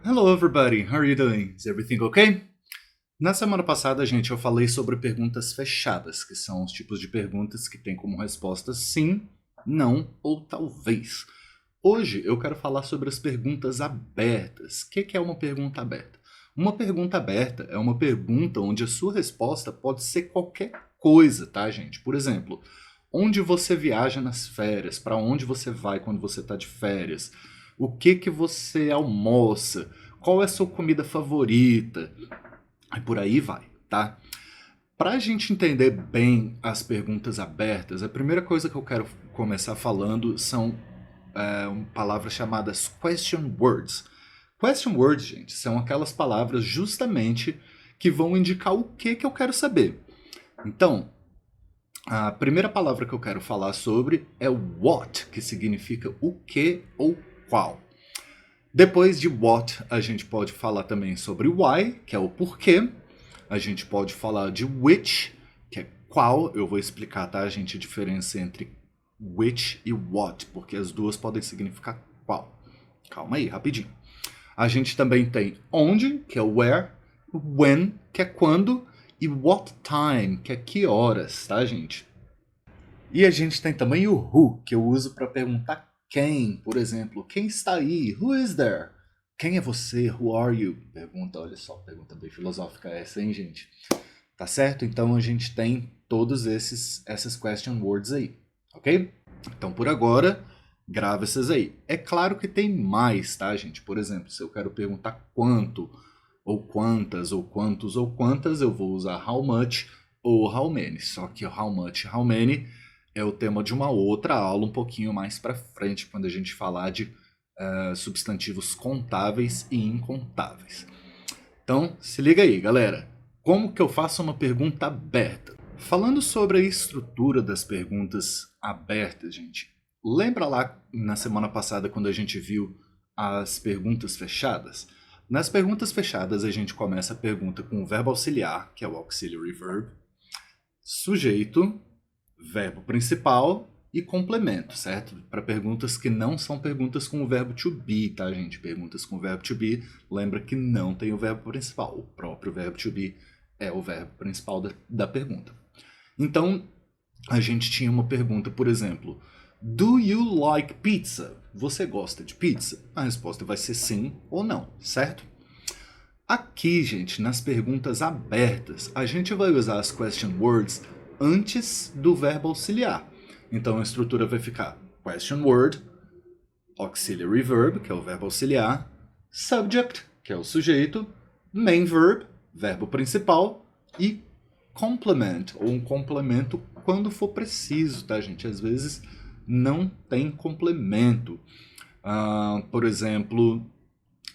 Hello everybody, how are you doing? Is everything okay? Na semana passada, gente, eu falei sobre perguntas fechadas, que são os tipos de perguntas que têm como resposta sim, não ou talvez. Hoje eu quero falar sobre as perguntas abertas. O que é uma pergunta aberta? Uma pergunta aberta é uma pergunta onde a sua resposta pode ser qualquer coisa, tá, gente? Por exemplo, onde você viaja nas férias? Para onde você vai quando você está de férias? O que você almoça? Qual é a sua comida favorita? E por aí vai, tá? Para a gente entender bem as perguntas abertas, a primeira coisa que eu quero começar falando são palavras chamadas question words. Question words, gente, são aquelas palavras justamente que vão indicar o que eu quero saber. Então, a primeira palavra que eu quero falar sobre é what, que significa o que ou qual. Depois de what, a gente pode falar também sobre why, que é o porquê. A gente pode falar de which, que é qual. Eu vou explicar, tá, gente, a diferença entre which e what, porque as duas podem significar qual. Calma aí, rapidinho. A gente também tem onde, que é o where, when, que é quando, e what time, que é que horas, tá, gente? E a gente tem também o who, que eu uso para perguntar quem, por exemplo, quem está aí? Who is there? Quem é você? Who are you? Pergunta, olha só, pergunta bem filosófica essa, hein, gente? Tá certo? Então a gente tem todos essas question words aí, ok? Então por agora, grava essas aí. É claro que tem mais, tá, gente? Por exemplo, se eu quero perguntar quanto, ou quantas, ou quantos, ou quantas, eu vou usar how much ou how many. Só que o how much e how many é o tema de uma outra aula um pouquinho mais pra frente, quando a gente falar de substantivos contáveis e incontáveis. Então, se liga aí, galera. Como que eu faço uma pergunta aberta? Falando sobre a estrutura das perguntas abertas, gente. Lembra lá na semana passada quando a gente viu as perguntas fechadas? Nas perguntas fechadas, a gente começa a pergunta com o verbo auxiliar, que é o auxiliary verb, sujeito, verbo principal e complemento, certo? Para perguntas que não são perguntas com o verbo to be, tá, gente? Perguntas com o verbo to be, lembra que não tem o verbo principal. O próprio verbo to be é o verbo principal da pergunta. Então, a gente tinha uma pergunta, por exemplo, do you like pizza? Você gosta de pizza? A resposta vai ser sim ou não, certo? Aqui, gente, nas perguntas abertas, a gente vai usar as question words antes do verbo auxiliar. Então a estrutura vai ficar question word, auxiliary verb, que é o verbo auxiliar, subject, que é o sujeito, main verb, verbo principal, e complement, ou um complemento quando for preciso, tá, gente? Às vezes não tem complemento. Por exemplo,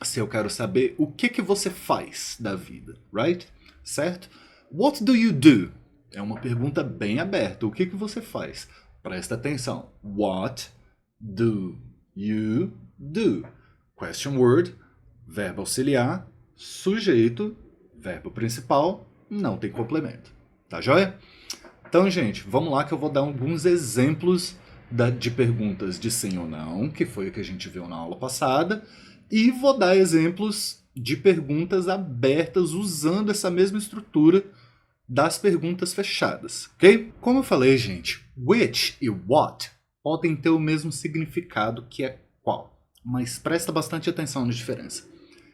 se eu quero saber o que você faz da vida, right? Certo? What do you do? É uma pergunta bem aberta. O que você faz? Presta atenção. What do you do? Question word, verbo auxiliar, sujeito, verbo principal, não tem complemento. Tá joia? Então, gente, vamos lá que eu vou dar alguns exemplos de perguntas de sim ou não, que foi o que a gente viu na aula passada, e vou dar exemplos de perguntas abertas usando essa mesma estrutura das perguntas fechadas, ok? Como eu falei, gente, which e what podem ter o mesmo significado que é qual, mas presta bastante atenção na diferença.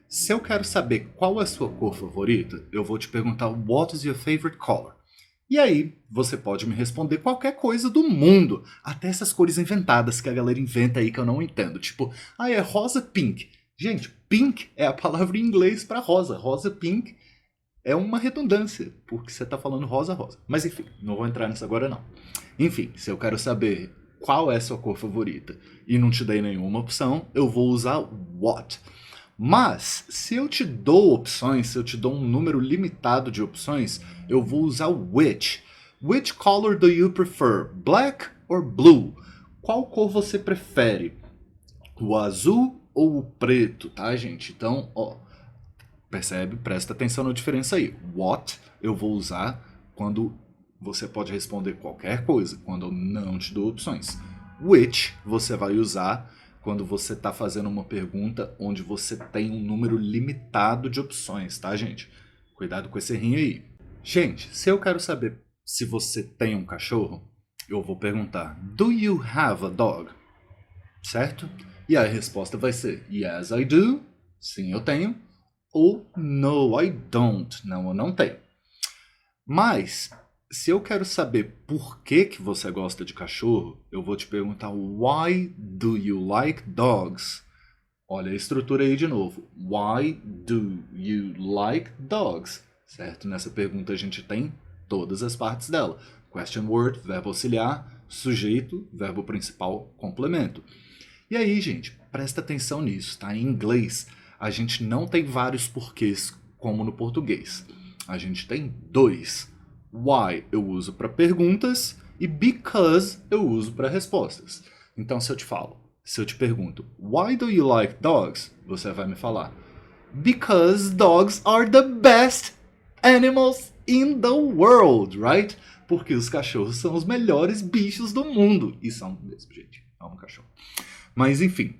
Se eu quero saber qual é a sua cor favorita, eu vou te perguntar what is your favorite color? E aí, você pode me responder qualquer coisa do mundo, até essas cores inventadas que a galera inventa aí que eu não entendo, tipo, é rosa pink. Gente, pink é a palavra em inglês para rosa. Rosa pink é uma redundância, porque você está falando rosa rosa. Mas enfim, não vou entrar nisso agora não. Enfim, se eu quero saber qual é a sua cor favorita e não te dei nenhuma opção, eu vou usar what. Mas, se eu te dou opções, se eu te dou um número limitado de opções, eu vou usar which. Which color do you prefer? Black or blue? Qual cor você prefere? O azul ou o preto, tá, gente? Então, ó, percebe? Presta atenção na diferença aí. What eu vou usar quando você pode responder qualquer coisa, quando eu não te dou opções. Which você vai usar quando você está fazendo uma pergunta onde você tem um número limitado de opções, tá, gente? Cuidado com esse errinho aí. Gente, se eu quero saber se você tem um cachorro, eu vou perguntar: Do you have a dog? Certo? E a resposta vai ser: Yes, I do. Sim, eu tenho. Ou No, I don't. Não, eu não tenho. Mas, se eu quero saber por que você gosta de cachorro, eu vou te perguntar: Why do you like dogs? Olha a estrutura aí de novo. Why do you like dogs? Certo? Nessa pergunta a gente tem todas as partes dela. Question word, verbo auxiliar, sujeito, verbo principal, complemento. E aí, gente, presta atenção nisso, tá? Em inglês, a gente não tem vários porquês como no português. A gente tem dois. Why eu uso para perguntas e because eu uso para respostas. Então, se eu te pergunto, Why do you like dogs? Você vai me falar, Because dogs are the best animals in the world, right? Porque os cachorros são os melhores bichos do mundo. E são mesmo, gente. Amo cachorro. Mas, enfim.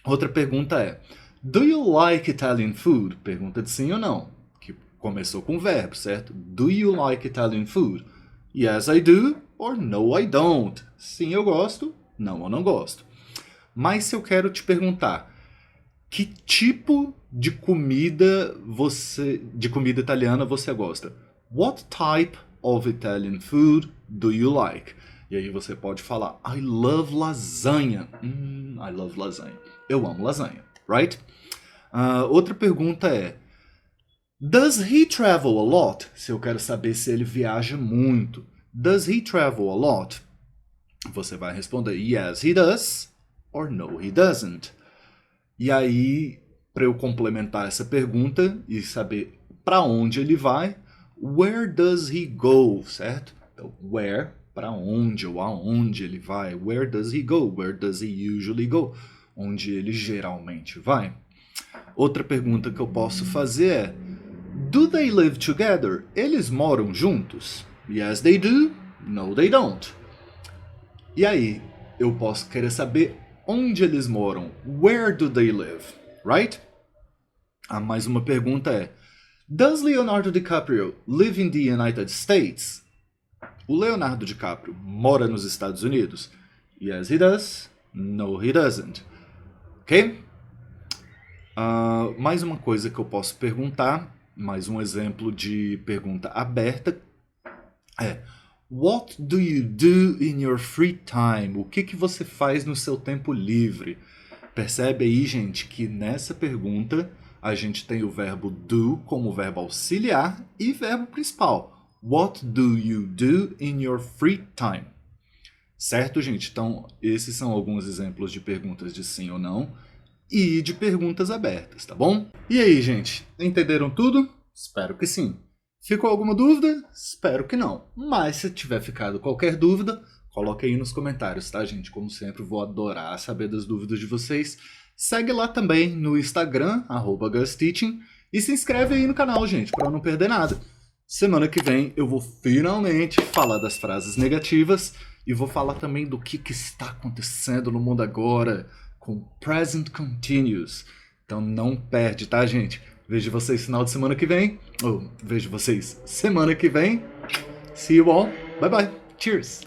Outra pergunta é, Do you like Italian food? Pergunta de sim ou não. Que começou com verbo, certo? Do you like Italian food? Yes, I do. Or no, I don't. Sim, eu gosto. Não, eu não gosto. Mas se eu quero te perguntar, que tipo de comida italiana você gosta? What type of Italian food do you like? E aí você pode falar, I love lasagna. I love lasagna. Eu amo lasanha, right? Outra pergunta é, Does he travel a lot? Se eu quero saber se ele viaja muito. Does he travel a lot? Você vai responder, Yes, he does. Or no, he doesn't. E aí, para eu complementar essa pergunta e saber para onde ele vai, where does he go, certo? Então, where, para onde ou aonde ele vai. Where does he go? Where does he usually go? Onde ele geralmente vai. Outra pergunta que eu posso fazer é, do they live together? Eles moram juntos? Yes, they do. No, they don't. E aí, eu posso querer saber onde eles moram. Where do they live? Right? Mais uma pergunta é, Does Leonardo DiCaprio live in the United States? O Leonardo DiCaprio mora nos Estados Unidos? Yes, he does. No, he doesn't. Ok? Mais uma coisa que eu posso perguntar, mais um exemplo de pergunta aberta, é What do you do in your free time? O que você faz no seu tempo livre? Percebe aí, gente, que nessa pergunta a gente tem o verbo do como verbo auxiliar e verbo principal. What do you do in your free time? Certo, gente? Então, esses são alguns exemplos de perguntas de sim ou não e de perguntas abertas, tá bom? E aí, gente? Entenderam tudo? Espero que sim. Ficou alguma dúvida? Espero que não. Mas se tiver ficado qualquer dúvida, coloque aí nos comentários, tá, gente? Como sempre, vou adorar saber das dúvidas de vocês. Segue lá também no Instagram, @GusTeaching, e se inscreve aí no canal, gente, para não perder nada. Semana que vem eu vou finalmente falar das frases negativas e vou falar também do que está acontecendo no mundo agora com Present Continuous. Então não perde, tá, gente? Vejo vocês final de semana que vem. Vejo vocês semana que vem. See you all. Bye bye. Cheers.